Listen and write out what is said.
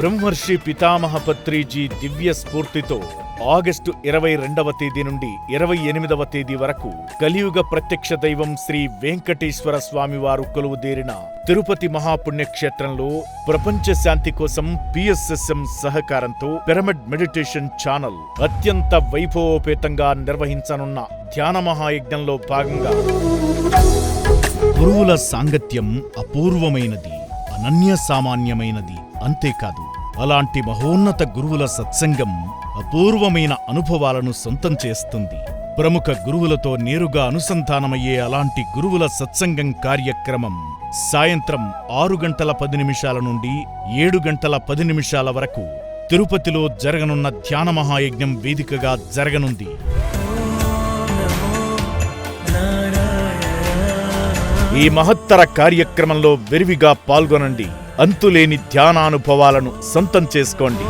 బ్రహ్మర్షి పితామహ పత్రిజీ దివ్య స్ఫూర్తితో ఆగస్టు 22వ తేదీ నుండి 28వ తేదీ వరకు కలియుగ ప్రత్యక్ష దైవం శ్రీ వెంకటేశ్వర స్వామివారు కొలువుదేరిన తిరుపతి మహాపుణ్యక్షేత్రంలో ప్రపంచ శాంతి కోసం PSSM సహకారంతో పిరమిడ్ మెడిటేషన్ ఛానల్ అత్యంత వైభవోపేతంగా నిర్వహించనున్న ధ్యాన మహాయజ్ఞంలో భాగంగా గురువుల సాంగత్యం అపూర్వమైనది, అనన్య సామాన్యమైనది. అంతేకాదు, అలాంటి మహోన్నత గురువుల సత్సంగం అపూర్వమైన అనుభవాలను సొంతం చేస్తుంది. ప్రముఖ గురువులతో నేరుగా అనుసంధానమయ్యే అలాంటి గురువుల సత్సంగం కార్యక్రమం సాయంత్రం 6:10 నుండి 7:10 వరకు తిరుపతిలో జరగనున్న ధ్యాన మహాయజ్ఞం వేదికగా జరగనుంది. ఈ మహత్తర కార్యక్రమంలో విరివిగా పాల్గొనండి. అంతులేని ధ్యానానుభవాలను సొంతం చేసుకోండి.